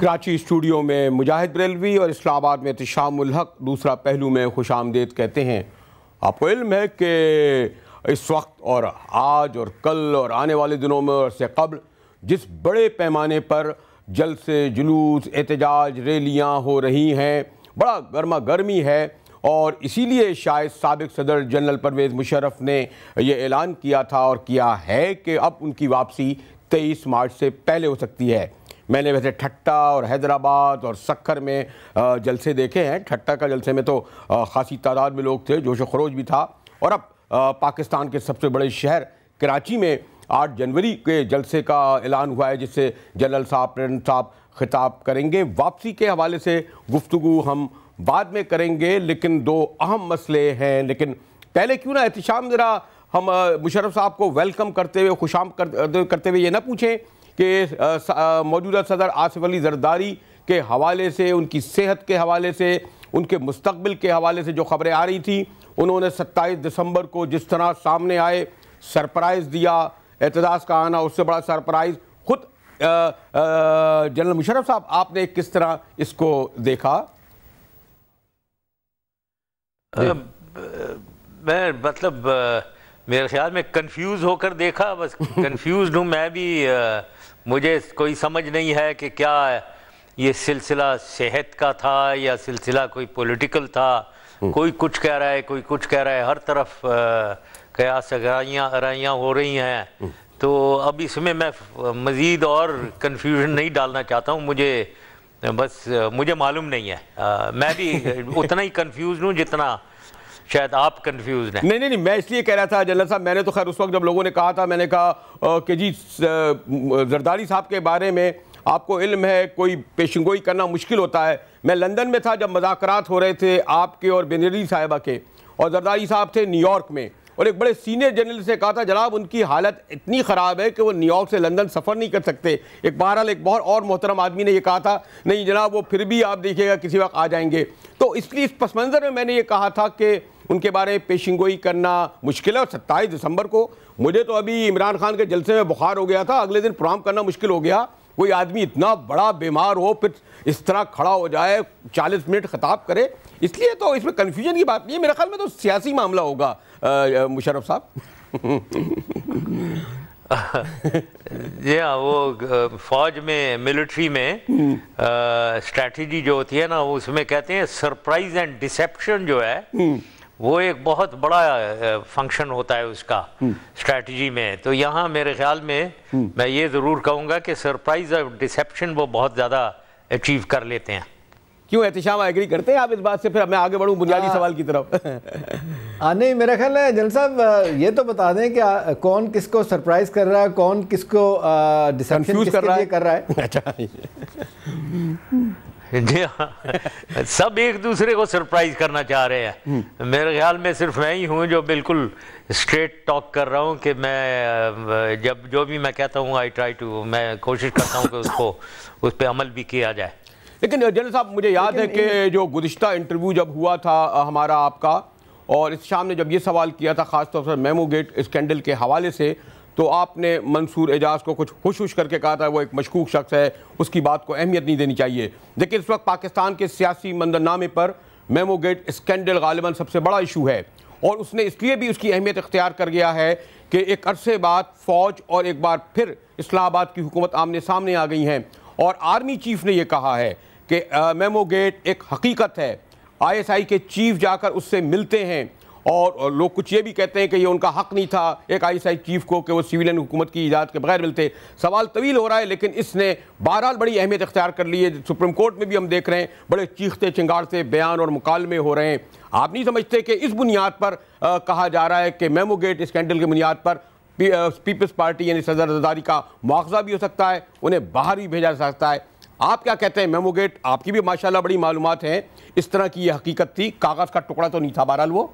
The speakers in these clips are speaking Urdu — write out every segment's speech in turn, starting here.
کراچی اسٹوڈیو میں مجاہد بریلوی اور اسلام آباد میں احتشام الحق دوسرا پہلو میں خوش آمدید کہتے ہیں۔ آپ کو علم ہے کہ اس وقت اور آج اور کل اور آنے والے دنوں میں اور اس سے قبل جس بڑے پیمانے پر جلسے، جلوس، احتجاج، ریلیاں ہو رہی ہیں، بڑا گرما گرمی ہے، اور اسی لیے شاید سابق صدر جنرل پرویز مشرف نے یہ اعلان کیا تھا اور کیا ہے کہ اب ان کی واپسی 23 مارچ سے پہلے ہو سکتی ہے۔ میں نے ویسے ٹھٹہ اور حیدرآباد اور سکھر میں جلسے دیکھے ہیں۔ ٹھٹہ کا جلسے میں تو خاصی تعداد میں لوگ تھے، جوش و خروش بھی تھا، اور اب پاکستان کے سب سے بڑے شہر کراچی میں 8 جنوری کے جلسے کا اعلان ہوا ہے، جس سے جنرل صاحب، پریزیڈنٹ صاحب خطاب کریں گے۔ واپسی کے حوالے سے گفتگو ہم بعد میں کریں گے، لیکن 2 اہم مسئلے ہیں۔ لیکن پہلے کیوں نہ احتشام ذرا ہم مشرف صاحب کو ویلکم کرتے ہوئے، خوش آمد کرتے ہوئے یہ نہ پوچھیں کہ موجودہ صدر آصف علی زرداری کے حوالے سے، ان کی صحت کے حوالے سے، ان کے مستقبل کے حوالے سے جو خبریں آ رہی تھیں، انہوں نے 27 دسمبر کو جس طرح سامنے آئے، سرپرائز دیا، اعتزاز کا آنا اس سے بڑا سرپرائز، خود جنرل مشرف صاحب آپ نے کس طرح اس کو دیکھا؟ میں مطلب میرے خیال میں کنفیوز ہو کر دیکھا، بس کنفیوزڈ ہوں میں بھی۔ مجھے کوئی سمجھ نہیں ہے کہ کیا یہ سلسلہ صحت کا تھا یا سلسلہ کوئی پولیٹیکل تھا۔ کوئی کچھ کہہ رہا ہے، کوئی کچھ کہہ رہا ہے، ہر طرف قیاس آرائیاں ہو رہی ہیں۔ تو اب اس میں مزید اور کنفیوژن نہیں ڈالنا چاہتا ہوں، مجھے معلوم نہیں ہے۔ میں بھی اتنا ہی کنفیوزڈ ہوں جتنا شاید آپ کنفیوزڈ ہیں۔ نہیں، میں اس لیے کہہ رہا تھا جنرل صاحب، میں نے تو خیر اس وقت جب لوگوں نے کہا تھا، میں نے کہا کہ جی زرداری صاحب کے بارے میں آپ کو علم ہے، کوئی پیشنگوئی کرنا مشکل ہوتا ہے۔ میں لندن میں تھا جب مذاکرات ہو رہے تھے آپ کے اور بینظیر صاحبہ کے، اور زرداری صاحب تھے نیو یارک میں، اور ایک بڑے سینئر جنرل سے کہا تھا جناب ان کی حالت اتنی خراب ہے کہ وہ نیو یارک سے لندن سفر نہیں کر سکتے۔ بہرحال ایک بہت اور محترم آدمی نے یہ کہا تھا نہیں جناب وہ پھر بھی آپ دیکھیے گا کسی وقت آ جائیں گے۔ تو اس لیے اس پس منظر میں نے یہ کہا تھا کہ ان کے بارے میں پیشنگوئی کرنا مشکل ہے، اور 27 دسمبر کو مجھے تو ابھی عمران خان کے جلسے میں بخار ہو گیا تھا، اگلے دن پروگرام کرنا مشکل ہو گیا۔ کوئی آدمی اتنا بڑا بیمار ہو پھر اس طرح کھڑا ہو جائے، 40 منٹ خطاب کرے، اس لیے تو اس میں کنفیوژن کی بات نہیں ہے۔ میرے خیال میں تو سیاسی معاملہ ہوگا مشرف صاحب۔ جی ہاں، وہ فوج میں، ملٹری میں اسٹریٹجی جو ہوتی ہے نا، اس میں کہتے ہیں سرپرائز اینڈ ڈسیپشن جو ہے وہ ایک بہت بڑا فنکشن ہوتا ہے اس کا اسٹریٹجی میں۔ تو یہاں میرے خیال میں میں یہ ضرور کہوں گا کہ سرپرائز اور ڈسیپشن وہ بہت زیادہ اچیو کر لیتے ہیں۔ کیوں احتشام ایگری کرتے ہیں آپ اس بات سے؟ پھر میں آگے بڑھوں بنیادی سوال کی طرف۔ نہیں، میرا خیال ہے جنرل صاحب یہ تو بتا دیں کہ کون کس کو سرپرائز کر رہا ہے، کون کس کو ڈسیپشن کس کے لیے کر رہا ہے۔ اچھا جی ہاں، سب ایک دوسرے کو سرپرائز کرنا چاہ رہے ہیں۔ میرے خیال میں صرف میں ہی ہوں جو بالکل اسٹریٹ ٹاک کر رہا ہوں کہ میں جب جو بھی میں کہتا ہوں میں کوشش کرتا ہوں کہ اس پہ عمل بھی کیا جائے۔ لیکن جنرل صاحب مجھے یاد ہے کہ جو گزشتہ انٹرویو جب ہوا تھا ہمارا آپ کا، اور اس شام نے جب یہ سوال کیا تھا خاص طور پر میمو گیٹ اسکینڈل کے حوالے سے، تو آپ نے منصور اعجاز کو کچھ خوش کر کے کہا تھا وہ ایک مشکوک شخص ہے، اس کی بات کو اہمیت نہیں دینی چاہیے۔ لیکن اس وقت پاکستان کے سیاسی منظرنامے پر میمو گیٹ اسکینڈل غالباً سب سے بڑا ایشو ہے، اور اس نے اس لیے بھی اس کی اہمیت اختیار کر گیا ہے کہ ایک عرصے بعد فوج اور ایک بار پھر اسلام آباد کی حکومت آمنے سامنے آ گئی ہیں، اور آرمی چیف نے یہ کہا ہے کہ میمو گیٹ ایک حقیقت ہے۔ ISI کے چیف جا کر اس سے ملتے ہیں، اور لوگ کچھ یہ بھی کہتے ہیں کہ یہ ان کا حق نہیں تھا ایک ISI چیف کو کہ وہ سویلین حکومت کی اجازت کے بغیر ملتے۔ سوال طویل ہو رہا ہے، لیکن اس نے بہرحال بڑی اہمیت اختیار کر لی ہے۔ سپریم کورٹ میں بھی ہم دیکھ رہے ہیں بڑے چیختے چنگارتے بیان اور مکالمے ہو رہے ہیں۔ آپ نہیں سمجھتے کہ اس بنیاد پر کہا جا رہا ہے کہ میمو گیٹ اسکینڈل کی بنیاد پر پیپلز پارٹی یعنی صدر زرداری کا مواخذہ بھی ہو سکتا ہے، انہیں باہر بھی بھیجا جا سکتا ہے؟ آپ کیا کہتے ہیں؟ میمو گیٹ، آپ کی بھی ماشاءاللہ بڑی معلومات ہیں، اس طرح کی یہ حقیقت تھی، کاغذ کا ٹکڑا تو نہیں تھا بہرحال وہ؟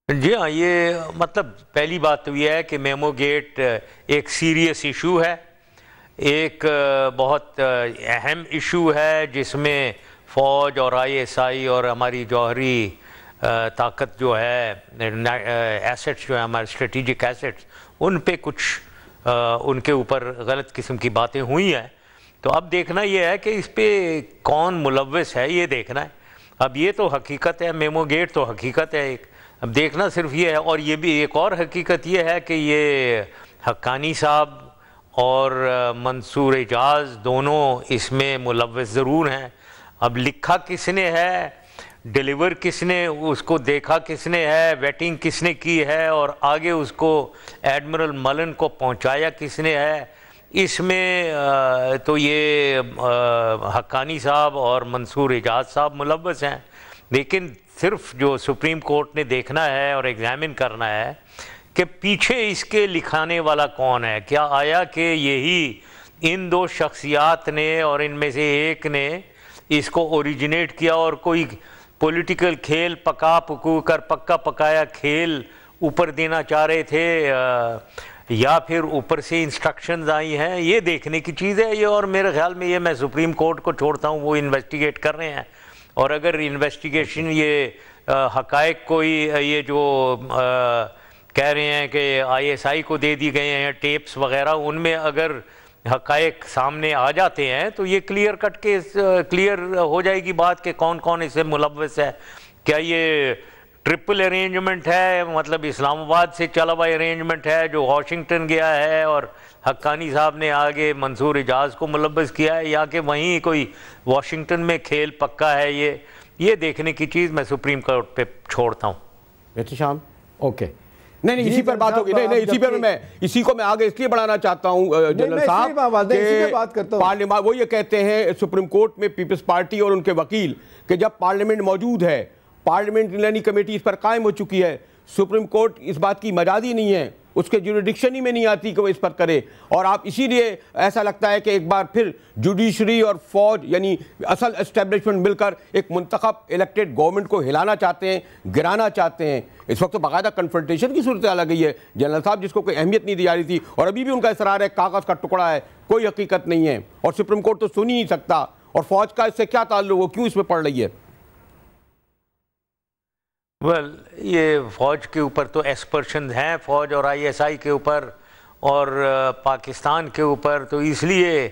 جی ہاں، یہ مطلب پہلی بات تو یہ ہے کہ میمو گیٹ ایک سیریس ایشو ہے، ایک بہت اہم ایشو ہے جس میں فوج اور ISI اور ہماری جوہری طاقت جو ہے، ایسٹس جو ہیں ہمارے اسٹریٹجک ایسٹس، ان پہ کچھ ان کے اوپر غلط قسم کی باتیں ہوئی ہیں۔ تو اب دیکھنا یہ ہے کہ اس پہ کون ملوث ہے، یہ دیکھنا ہے. اب یہ تو حقیقت ہے، میمو گیٹ تو حقیقت ہے ایک. اب دیکھنا صرف یہ ہے. اور یہ بھی ایک اور حقیقت یہ ہے کہ یہ حقانی صاحب اور منصور اعجاز دونوں اس میں ملوث ضرور ہیں. اب لکھا کس نے ہے، ڈیلیور کس نے، اس کو دیکھا کس نے ہے، ویٹنگ کس نے کی ہے، اور آگے اس کو ایڈمرل ملن کو پہنچایا کس نے ہے، اس میں تو یہ حقانی صاحب اور منصور اعجاز صاحب ملوث ہیں. لیکن صرف جو سپریم کورٹ نے دیکھنا ہے اور ایگزامن کرنا ہے کہ پیچھے اس کے لکھانے والا کون ہے. کیا آیا کہ یہی ان دو شخصیات نے اور ان میں سے ایک نے اس کو اوریجنیٹ کیا اور کوئی پولیٹیکل کھیل پکا پکو کر پکا پکایا کھیل اوپر دینا چاہ رہے تھے، یا پھر اوپر سے انسٹرکشنز آئی ہیں. یہ دیکھنے کی چیز ہے یہ. اور میرے خیال میں یہ میں سپریم کورٹ کو چھوڑتا ہوں، وہ انویسٹیگیٹ کر رہے ہیں. اور اگر انویسٹیگیشن یہ حقائق کوئی یہ جو کہہ رہے ہیں کہ آئی ایس آئی کو دے دی گئے ہیں ٹیپس وغیرہ، ان میں اگر حقائق سامنے آ جاتے ہیں تو یہ کلیئر کٹ کے کلیئر ہو جائے گی بات کہ کون کون اس سے ملوث ہے. کیا یہ ٹرپل ارینجمنٹ ہے، مطلب اسلام آباد سے چلا ہوا ارینجمنٹ ہے جو واشنگٹن گیا ہے اور حقانی صاحب نے آگے منصور اعجاز کو ملوث کیا ہے، یا کہ وہیں کوئی واشنگٹن میں کھیل پکا ہے؟ یہ دیکھنے کی چیز میں سپریم کورٹ پہ چھوڑتا ہوں. احتشام اوکے نہیں اسی پر بات ہوگی. نہیں اسی پر میں اسی کو میں آگے اس لیے بڑھانا چاہتا ہوں جنرل صاحب کہ پارلیمان وہ یہ کہتے ہیں سپریم کورٹ میں پیپلز پارٹی اور ان کے وکیل کہ جب پارلیمنٹ موجود ہے، پارلیمنٹ کمیٹی اس پر قائم ہو چکی ہے، سپریم کورٹ اس بات کی مجازی نہیں ہے، اس کے جوریڈکشن ہی میں نہیں آتی کہ وہ اس پر کرے. اور آپ اسی لیے ایسا لگتا ہے کہ ایک بار پھر جوڈیشری اور فوج یعنی اصل اسٹیبلشمنٹ مل کر ایک منتخب الیکٹڈ گورنمنٹ کو ہلانا چاہتے ہیں، گرانا چاہتے ہیں. اس وقت تو باقاعدہ کنفرنٹیشن کی صورتحال آ گئی ہے جنرل صاحب، جس کو کوئی اہمیت نہیں دی جا رہی تھی، اور ابھی بھی ان کا اصرار ہے کاغذ کا ٹکڑا ہے، کوئی حقیقت نہیں ہے، اور سپریم کورٹ تو سن ہی نہیں سکتا. اور فوج کا اس سے کیا تعلق ہو، کیوں اس میں پڑ رہی ہے؟ یہ فوج کے اوپر تو ایسپرشنز ہیں، فوج اور آئی ایس آئی کے اوپر اور پاکستان کے اوپر، تو اس لیے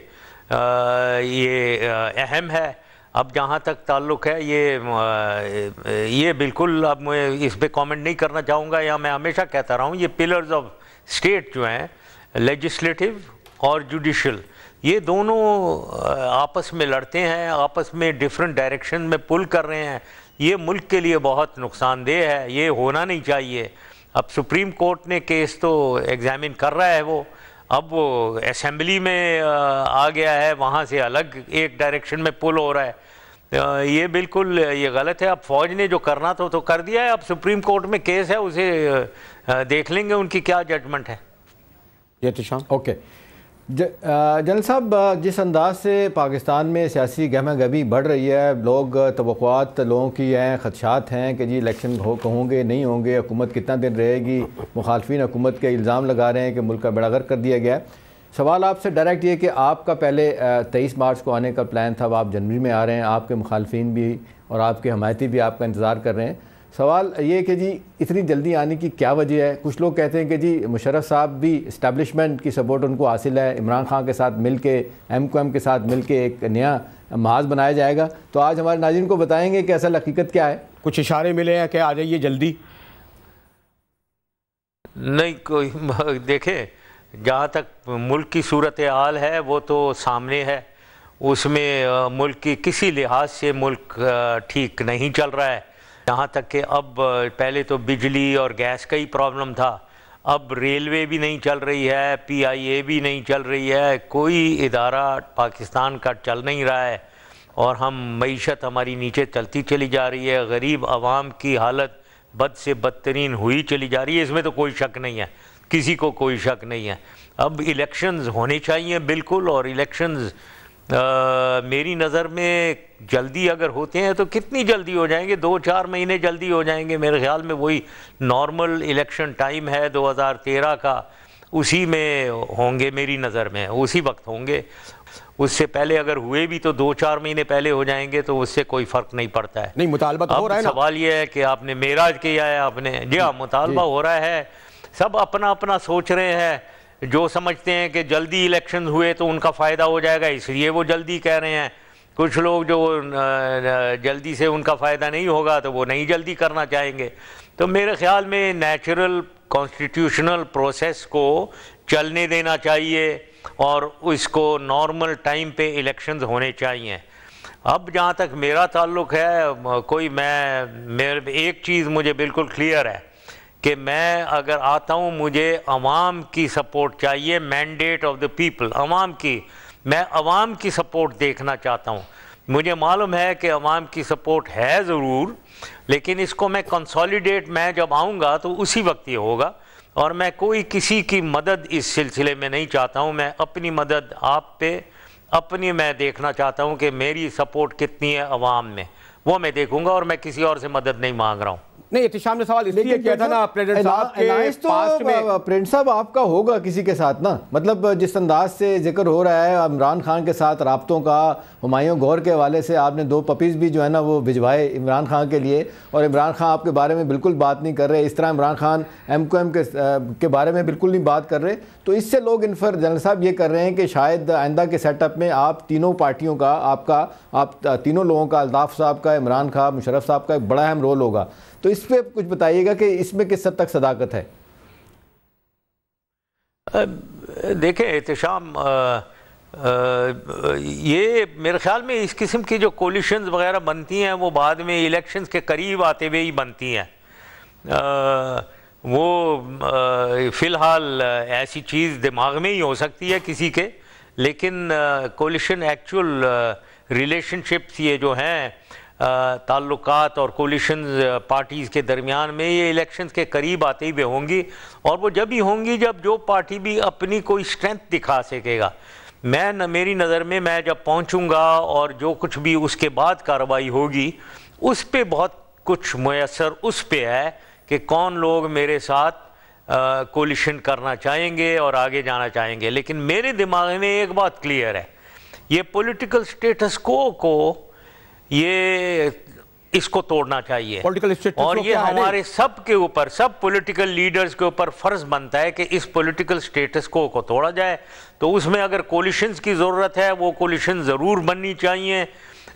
یہ اہم ہے. اب جہاں تک تعلق ہے یہ بالکل اب میں اس پہ کامنٹ نہیں کرنا چاہوں گا. یا میں ہمیشہ کہتا رہا ہوں یہ پلرز آف اسٹیٹ جو ہیں لیجسلیٹو اور جوڈیشل، یہ دونوں آپس میں لڑتے ہیں، آپس میں ڈیفرنٹ ڈائریکشن میں پل کر رہے ہیں. یہ ملک کے لیے بہت نقصان دہ ہے، یہ ہونا نہیں چاہیے. اب سپریم کورٹ نے کیس تو ایگزامن کر رہا ہے، وہ اب وہ اسمبلی میں آ گیا ہے، وہاں سے الگ ایک ڈائریکشن میں پل ہو رہا ہے. یہ بالکل یہ غلط ہے. اب فوج نے جو کرنا تھا تو کر دیا ہے، اب سپریم کورٹ میں کیس ہے، اسے دیکھ لیں گے ان کی کیا ججمنٹ ہے. اوکے جنرل صاحب، جس انداز سے پاکستان میں سیاسی گہمہ گہمی بڑھ رہی ہے، لوگ توقعات لوگوں کی ہیں، خدشات ہیں کہ جی الیکشن ہوں گے نہیں ہوں گے، حکومت کتنا دن رہے گی، مخالفین حکومت کے الزام لگا رہے ہیں کہ ملک کا بیڑا غرق کر دیا گیا ہے. سوال آپ سے ڈائریکٹ یہ کہ آپ کا پہلے 23 مارچ کو آنے کا پلان تھا، اب آپ جنوری میں آ رہے ہیں، آپ کے مخالفین بھی اور آپ کے حمایتی بھی آپ کا انتظار کر رہے ہیں. سوال یہ کہ جی اتنی جلدی آنے کی کیا وجہ ہے؟ کچھ لوگ کہتے ہیں کہ جی مشرف صاحب بھی اسٹیبلشمنٹ کی سپورٹ ان کو حاصل ہے، عمران خان کے ساتھ مل کے، ایم کو ایم کے ساتھ مل کے ایک نیا محاذ بنایا جائے گا. تو آج ہمارے ناظرین کو بتائیں گے کہ اصل حقیقت کیا ہے. کچھ اشارے ملے ہیں کہ آ جائیے جلدی؟ نہیں کوئی دیکھیں، جہاں تک ملک کی صورتحال ہے وہ تو سامنے ہے. اس میں ملک کی کسی لحاظ سے ملک ٹھیک نہیں چل رہا ہے. یہاں تک کہ اب پہلے تو بجلی اور گیس کا ہی پرابلم تھا، اب ریلوے بھی نہیں چل رہی ہے، پی آئی اے بھی نہیں چل رہی ہے، کوئی ادارہ پاکستان کا چل نہیں رہا ہے. اور معیشت ہماری نیچے چلتی چلی جا رہی ہے، غریب عوام کی حالت بد سے بدترین ہوئی چلی جا رہی ہے. اس میں تو کوئی شک نہیں ہے، کسی کو کوئی شک نہیں ہے. اب الیکشنز ہونے چاہیے بالکل، اور الیکشنز میری نظر میں جلدی اگر ہوتے ہیں تو کتنی جلدی ہو جائیں گے، 2-4 مہینے جلدی ہو جائیں گے. میرے خیال میں وہی نارمل الیکشن ٹائم ہے 2013 کا، اسی میں ہوں گے، میری نظر میں اسی وقت ہوں گے. اس سے پہلے اگر ہوئے بھی تو 2-4 مہینے پہلے ہو جائیں گے تو اس سے کوئی فرق نہیں پڑتا ہے. نہیں مطالبہ تو ہو رہا ہے نا. سوال یہ ہے کہ آپ نے معراج کیا ہے، آپ نے جی ہاں مطالبہ ہو رہا ہے، سب اپنا اپنا سوچ رہے ہیں. جو سمجھتے ہیں کہ جلدی الیکشن ہوئے تو ان کا فائدہ ہو جائے گا اس لیے وہ جلدی کہہ رہے ہیں، کچھ لوگ جو جلدی سے ان کا فائدہ نہیں ہوگا تو وہ نہیں جلدی کرنا چاہیں گے۔ تو میرے خیال میں نیچرل کانسٹیٹیوشنل پروسیس کو چلنے دینا چاہیے اور اس کو نارمل ٹائم پہ الیکشنز ہونے چاہیے۔ اب جہاں تک میرا تعلق ہے، میرے ایک چیز مجھے بالکل کلیئر ہے کہ میں اگر آتا ہوں مجھے عوام کی سپورٹ چاہیے، مینڈیٹ آف دا پیپل، عوام کی، میں عوام کی سپورٹ دیکھنا چاہتا ہوں۔ مجھے معلوم ہے کہ عوام کی سپورٹ ہے ضرور، لیکن اس کو میں کنسالیڈیٹ میں جب آؤں گا تو اسی وقت یہ ہوگا، اور میں کوئی کسی کی مدد اس سلسلے میں نہیں چاہتا ہوں۔ میں اپنی مدد آپ پہ اپنی میں دیکھنا چاہتا ہوں کہ میری سپورٹ کتنی ہے عوام میں، وہ میں دیکھوں گا، اور میں کسی اور سے مدد نہیں مانگ رہا ہوں۔ نہیں، احتشام نے سوال اس لیے کیا تھا نا پریزیڈنٹ صاحب کے پاسٹ میں، پرنٹ صاحب آپ کا ہوگا کسی کے ساتھ نا، مطلب جس انداز سے ذکر ہو رہا ہے عمران خان کے ساتھ رابطوں کا، ہمایوں گور کے حوالے سے آپ نے 2 پپیز بھی جو ہے نا وہ بھجوائے عمران خان کے لیے، اور عمران خان آپ کے بارے میں بالکل بات نہیں کر رہے، اس طرح عمران خان ایم کو ایم کے بارے میں بالکل نہیں بات کر رہے، تو اس سے لوگ انفر جنرل صاحب یہ کر رہے ہیں کہ شاید آئندہ کے سیٹ اپ میں آپ تینوں پارٹیوں کا، آپ تینوں لوگوں کا، الطاف صاحب کا، عمران خان، مشرف صاحب کا ایک بڑا اہم رول ہوگا، تو اس پہ کچھ بتائیے گا کہ اس میں کس حد تک صداقت ہے؟ دیکھیں احتشام، یہ میرے خیال میں اس قسم کی جو کولیشنز وغیرہ بنتی ہیں وہ بعد میں الیکشنز کے قریب آتے ہوئے ہی بنتی ہیں۔ وہ فی الحال ایسی چیز دماغ میں ہی ہو سکتی ہے کسی کے، لیکن کولیشن ایکچول ریلیشن شپس یہ جو ہیں تعلقات اور کولیشنز پارٹیز کے درمیان میں، یہ الیکشنز کے قریب آتے ہی ہوں گی، اور وہ جب ہی ہوں گی جب جو پارٹی بھی اپنی کوئی اسٹرینتھ دکھا سکے گا۔ میری نظر میں جب پہنچوں گا اور جو کچھ بھی اس کے بعد کارروائی ہوگی اس پہ بہت کچھ میسر اس پہ ہے کہ کون لوگ میرے ساتھ کولیشن کرنا چاہیں گے اور آگے جانا چاہیں گے۔ لیکن میرے دماغ میں ایک بات کلیئر ہے، یہ پولیٹیکل سٹیٹس کو یہ اس کو توڑنا چاہیے، اور یہ ہمارے سب کے اوپر، سب پولیٹیکل لیڈرز کے اوپر فرض بنتا ہے کہ اس پولیٹیکل سٹیٹس کو توڑا جائے۔ تو اس میں اگر کولیشنز کی ضرورت ہے وہ کولیشن ضرور بننی چاہیے،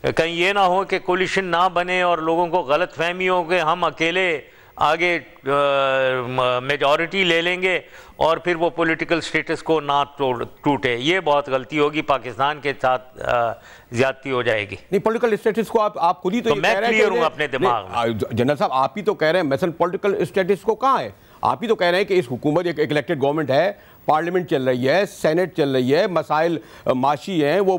کہیں یہ نہ ہو کہ کولیشن نہ بنے اور لوگوں کو غلط فہمی ہو کہ ہم اکیلے آگے میجورٹی لے لیں گے اور پھر وہ پولیٹیکل سٹیٹس کو نہ ٹوٹے۔ یہ بہت غلطی ہوگی، پاکستان کے ساتھ زیادتی ہو جائے گی۔ نہیں، پولیٹیکل سٹیٹس کو آپ خود ہی تو میں کلیئر ہوں اپنے دماغ میں۔ جنرل صاحب آپ ہی تو کہہ رہے ہیں مثلا پولیٹیکل سٹیٹس کو کہاں ہے؟ آپ ہی تو کہہ رہے ہیں کہ اس حکومت ایک الیکٹڈ گورنمنٹ ہے، پارلیمنٹ چل رہی ہے، سینٹ چل رہی ہے، مسائل معاشی ہیں، وہ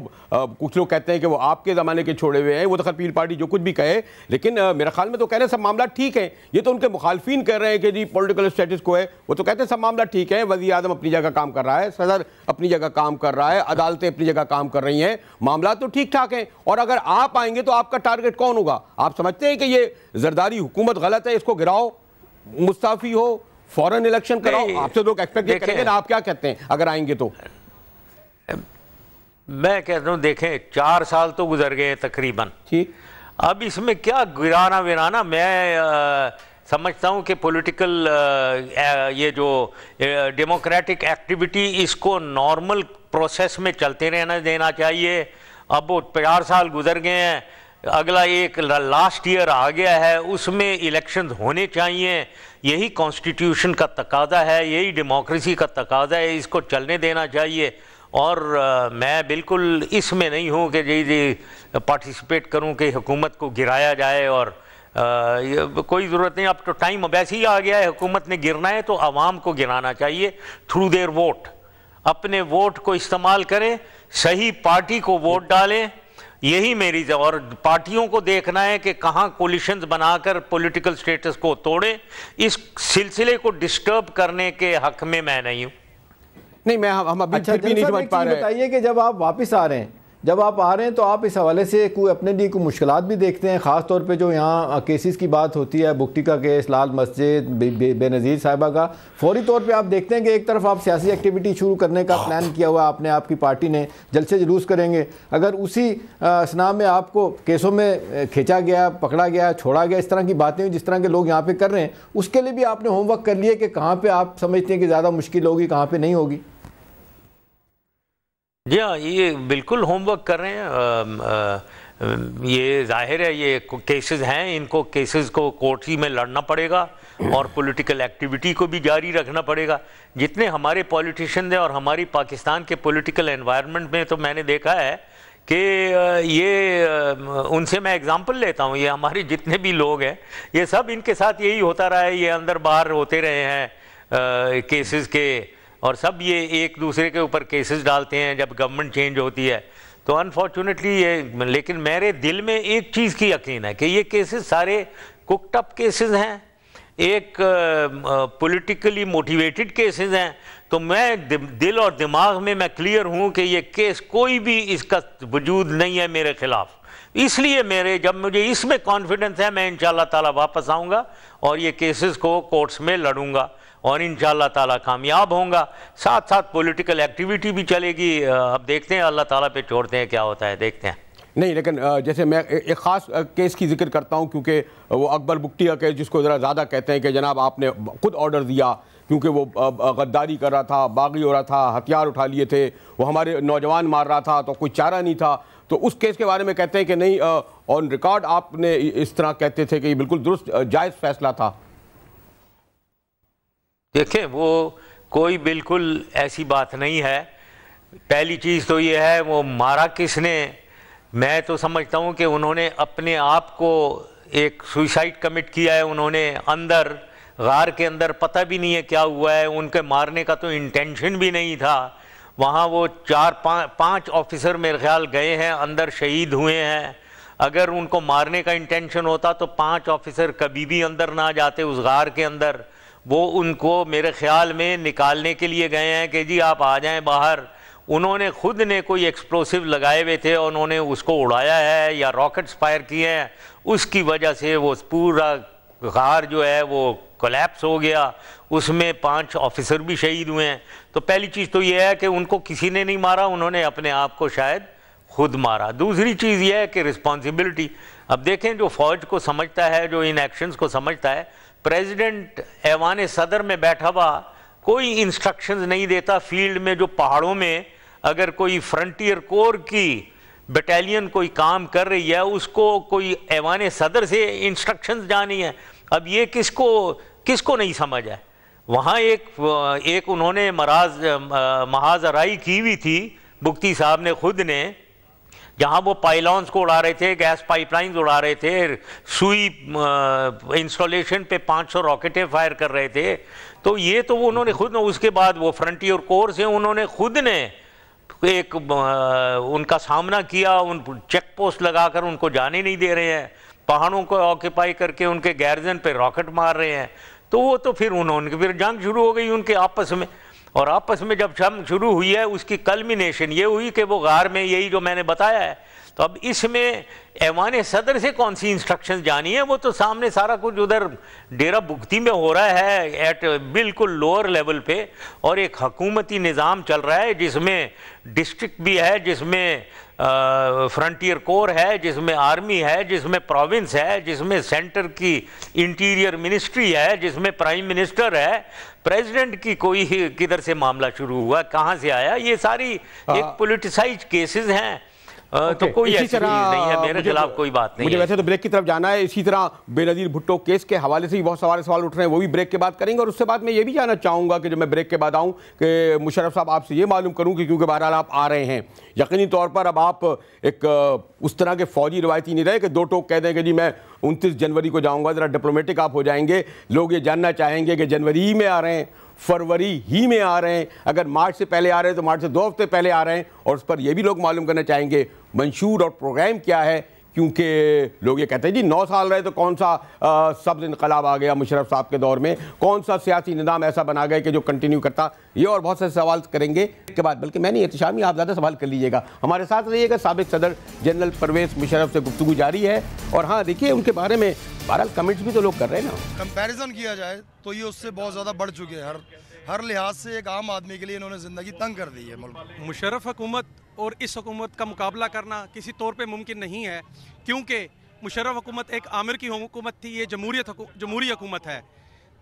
کچھ لوگ کہتے ہیں کہ وہ آپ کے زمانے کے چھوڑے ہوئے ہیں، وہ تو پیر پارٹی جو کچھ بھی کہے، لیکن میرے خیال میں تو کہہ رہے ہیں سب معاملات ٹھیک ہیں۔ یہ تو ان کے مخالفین کہہ رہے ہیں کہ جی پولیٹیکل سٹیٹس کو ہے، وہ تو کہتے ہیں سب معاملات ٹھیک ہیں، وزیر اعظم اپنی جگہ کام کر رہا ہے، صدر اپنی جگہ کام کر رہا ہے، عدالتیں اپنی جگہ کام کر رہی ہیں، معاملات تو ٹھیک ٹھاک ہیں۔ اور اگر آپ آئیں گے تو آپ کا ٹارگٹ کون ہوگا؟ آپ سمجھتے ہیں کہ یہ زرداری حکومت غلط ہے، اس کو گراؤ، مستعفی ہو، فوراً الیکشن کراؤ؟ آپ سے لوگ ایکسپیکٹ کریں گے نا، آپ کیا کہتے ہیں اگر آئیں گے تو؟ میں کہتا ہوں دیکھیں 4 سال تو گزر گئے تقریباً، اب اس میں کیا گرانا ورانا؟ میں سمجھتا ہوں کہ پولیٹیکل یہ جو ڈیموکریٹک ایکٹیویٹی اس کو نارمل پروسیس میں چلتے رہنا دینا چاہیے۔ اب وہ 4 سال گزر گئے ہیں، اگلا ایک لاسٹ ایئر آ گیا ہے، اس میں الیکشنز ہونے چاہیے، یہی کانسٹیٹیوشن کا تقاضا ہے، یہی ڈیموکریسی کا تقاضا ہے، اس کو چلنے دینا چاہیے۔ اور میں بالکل اس میں نہیں ہوں کہ جی پارٹیسپیٹ کروں کہ حکومت کو گرایا جائے، اور کوئی ضرورت نہیں، اب تو ٹائم اب ایسے ہی آ گیا ہے، حکومت نے گرنا ہے تو عوام کو گرانا چاہیے تھرو دیئر ووٹ۔ اپنے ووٹ کو استعمال کریں، صحیح پارٹی کو ووٹ ڈالیں، یہی میری اور پارٹیوں کو دیکھنا ہے کہ کہاں کولیشنز بنا کر پولیٹیکل سٹیٹس کو توڑیں۔ اس سلسلے کو ڈسٹرب کرنے کے حق میں نہیں ہوں۔ نہیں، میں ہم ابھی پھر بھی نہیں سمجھ پا رہے ہیں۔ بتائیے کہ جب آپ واپس آ رہے ہیں، جب آپ آ رہے ہیں تو آپ اس حوالے سے کوئی اپنے لیے کوئی مشکلات بھی دیکھتے ہیں، خاص طور پہ جو یہاں کیسز کی بات ہوتی ہے، بگٹی کا کیس، لال مسجد، بے نظیر صاحبہ کا، فوری طور پہ آپ دیکھتے ہیں کہ ایک طرف آپ سیاسی ایکٹیویٹی شروع کرنے کا پلان کیا ہوا آپ نے، آپ کی پارٹی نے جلسے جلوس کریں گے، اگر اسی اسنا میں آپ کو کیسوں میں کھینچا گیا، پکڑا گیا، چھوڑا گیا، اس طرح کی باتیں جس طرح کے لوگ یہاں پہ کر رہے ہیں، اس کے لیے بھی آپ نے ہوم ورک کر لیا کہ کہاں پہ آپ سمجھتے ہیں کہ زیادہ مشکل ہوگی، کہاں پہ نہیں ہوگی؟ جی ہاں، یہ بالکل ہوم ورک کر رہے ہیں. یہ ظاہر ہے یہ کیسز ہیں، ان کو کیسز کو کورٹ ہی میں لڑنا پڑے گا اور پولیٹیکل ایکٹیویٹی کو بھی جاری رکھنا پڑے گا. جتنے ہمارے پولیٹیشین ہیں اور ہماری پاکستان کے پولیٹیکل انوائرمنٹ میں تو میں نے دیکھا ہے کہ یہ ان سے میں اگزامپل لیتا ہوں، یہ ہمارے جتنے بھی لوگ ہیں یہ سب ان کے ساتھ یہی ہوتا رہا ہے. یہ اندر باہر ہوتے رہے ہیں کیسز کے، اور سب یہ ایک دوسرے کے اوپر کیسز ڈالتے ہیں جب گورنمنٹ چینج ہوتی ہے. تو انفارچونیٹلی یہ، لیکن میرے دل میں ایک چیز کی یقین ہے کہ یہ کیسز سارے ککڈ اپ کیسز ہیں، ایک پولیٹیکلی موٹیویٹڈ کیسز ہیں. تو میں دل اور دماغ میں کلیئر ہوں کہ یہ کیس کوئی بھی اس کا وجود نہیں ہے میرے خلاف. اس لیے جب مجھے اس میں کانفیڈنس ہے، میں انشاءاللہ تعالیٰ واپس آؤں گا اور یہ کیسز کو کورٹس میں لڑوں گا اور انشاءاللہ تعالیٰ کامیاب ہوں گا. ساتھ ساتھ پولیٹیکل ایکٹیویٹی بھی چلے گی. اب دیکھتے ہیں، اللہ تعالیٰ پہ چھوڑتے ہیں کیا ہوتا ہے، دیکھتے ہیں. نہیں، لیکن جیسے میں ایک خاص کیس کی ذکر کرتا ہوں، کیونکہ وہ اکبر بگٹی کا کیس جس کو ذرا زیادہ کہتے ہیں کہ جناب آپ نے خود آرڈر دیا، کیونکہ وہ غداری کر رہا تھا، باغی ہو رہا تھا، ہتھیار اٹھا لیے تھے، وہ ہمارے نوجوان مار رہا تھا تو کوئی چارہ نہیں تھا. تو اس کیس کے بارے میں کہتے ہیں کہ نہیں، آن ریکارڈ آپ نے اس طرح کہتے تھے کہ یہ بالکل درست جائز فیصلہ تھا. دیکھیں، وہ کوئی بالکل ایسی بات نہیں ہے. پہلی چیز تو یہ ہے وہ مارا کس نے. میں تو سمجھتا ہوں کہ انہوں نے اپنے آپ کو ایک سوئسائڈ کمٹ کیا ہے. انہوں نے اندر غار کے اندر پتہ بھی نہیں ہے کیا ہوا ہے، ان کے مارنے کا تو انٹینشن بھی نہیں تھا. وہاں وہ 4-5 آفیسر میرے خیال گئے ہیں، اندر شہید ہوئے ہیں. اگر ان کو مارنے کا انٹینشن ہوتا تو 5 آفیسر کبھی بھی اندر نہ جاتے اس غار کے اندر. وہ ان کو میرے خیال میں نکالنے کے لیے گئے ہیں کہ جی آپ آ جائیں باہر. انہوں نے خود نے کوئی ایکسپلوسیو لگائے ہوئے تھے، انہوں نے اس کو اڑایا ہے یا راکٹس فائر کیے ہیں، اس کی وجہ سے وہ پورا غار جو ہے وہ کولیپس ہو گیا. اس میں 5 آفیسر بھی شہید ہوئے ہیں. تو پہلی چیز تو یہ ہے کہ ان کو کسی نے نہیں مارا، انہوں نے اپنے آپ کو شاید خود مارا. دوسری چیز یہ ہے کہ رسپانسبلٹی. اب دیکھیں، جو فوج کو سمجھتا ہے، جو ان ایکشنز کو سمجھتا ہے، پریزیڈنٹ ایوان صدر میں بیٹھا ہوا کوئی انسٹرکشنز نہیں دیتا. فیلڈ میں جو پہاڑوں میں اگر کوئی فرنٹیئر کور کی بٹالین کوئی کام کر رہی ہے، اس کو کوئی ایوان صدر سے انسٹرکشنز جانی ہے. اب یہ کس کو نہیں سمجھ ہے. وہاں ایک انہوں نے محاذ آرائی کی ہوئی تھی بگٹی صاحب نے خود نے، جہاں وہ پائلونز کو اڑا رہے تھے، گیس پائپ لائنز اڑا رہے تھے، سوئی انسٹالیشن پہ 500 راکٹیں فائر کر رہے تھے. تو یہ تو انہوں نے خود، اس کے بعد وہ فرنٹیئر کور سے انہوں نے خود نے ایک ان کا سامنا کیا. ان چیک پوسٹ لگا کر ان کو جانے نہیں دے رہے ہیں، پہاڑوں کو آکیپائی کر کے ان کے گیرزن پہ راکٹ مار رہے ہیں. تو وہ تو پھر انہوں نے پھر جنگ شروع ہو گئی ان کے آپس میں. اور آپس میں جب جنگ شروع ہوئی ہے، اس کی کلمینیشن یہ ہوئی کہ وہ غار میں یہی جو میں نے بتایا ہے. تو اب اس میں ایوان صدر سے کون سی انسٹرکشن جانی ہے؟ وہ تو سامنے سارا کچھ ادھر ڈیرہ بگٹی میں ہو رہا ہے ایٹ بالکل لوور لیول پہ، اور ایک حکومتی نظام چل رہا ہے جس میں ڈسٹرکٹ بھی ہے، جس میں فرنٹیئر کور ہے، جس میں آرمی ہے، جس میں پروونس ہے، جس میں سینٹر کی انٹیریئر منسٹری ہے، جس میں پرائم منسٹر ہے. پریزیڈنٹ کی کوئی کدھر سے معاملہ شروع ہوا، کہاں سے آیا؟ یہ ساری ایک پولیٹیسائز کیسز ہیں. تو کوئی ایسی چیز نہیں ہے میرے خلاف، کوئی بات نہیں. مجھے ویسے تو بریک کی طرف جانا ہے. اسی طرح بے نظیر بھٹو کیس کے حوالے سے بھی بہت سارے سوال اٹھ رہے ہیں، وہ بھی بریک کے بعد کریں گے. اور اس سے بعد میں یہ بھی جاننا چاہوں گا کہ جب میں بریک کے بعد آؤں کہ مشرف صاحب آپ سے یہ معلوم کروں کہ کیونکہ بہرحال آپ آ رہے ہیں، یقینی طور پر اب آپ ایک اس طرح کے فوجی روایتی نہیں رہے کہ 2 ٹوک کہہ دیں کہ جی میں 29 جنوری کو جاؤں گا. ذرا ڈپلومیٹک آپ ہو جائیں گے. لوگ یہ جاننا چاہیں گے کہ جنوری ہی میں آ رہے ہیں، فروری ہی میں آ رہے ہیں، اگر مارچ سے پہلے آ رہے ہیں تو مارچ سے 2 ہفتے پہلے آ رہے ہیں. اور اس پر یہ بھی لوگ معلوم کرنا چاہیں گے منشور اور پروگرام کیا ہے، کیونکہ لوگ یہ کہتے ہیں جی 9 سال رہے تو کون سا سبز انقلاب آ گیا مشرف صاحب کے دور میں، کون سا سیاسی نظام ایسا بنا گیا کہ جو کنٹینیو کرتا. یہ اور بہت سے سوال کریں گے کے بعد، بلکہ میں نہیں احتشامی، آپ زیادہ سوال کر لیجئے گا. ہمارے ساتھ رہیے گا. سابق صدر جنرل پرویز مشرف سے گفتگو جاری ہے. اور ہاں دیکھیے ان کے بارے میں بہرحال کمنٹس بھی تو لوگ کر رہے ہیں نا. کمپیریزن کیا جائے تو یہ اس سے بہت زیادہ بڑھ چکے ہیں. ہر لحاظ سے ایک عام آدمی کے لیے انہوں نے زندگی تنگ کر دی ہے. مشرف حکومت اور اس حکومت کا مقابلہ کرنا کسی طور پہ ممکن نہیں ہے، کیونکہ مشرف حکومت ایک آمر کی حکومت تھی، یہ جمہوری حکومت ہے.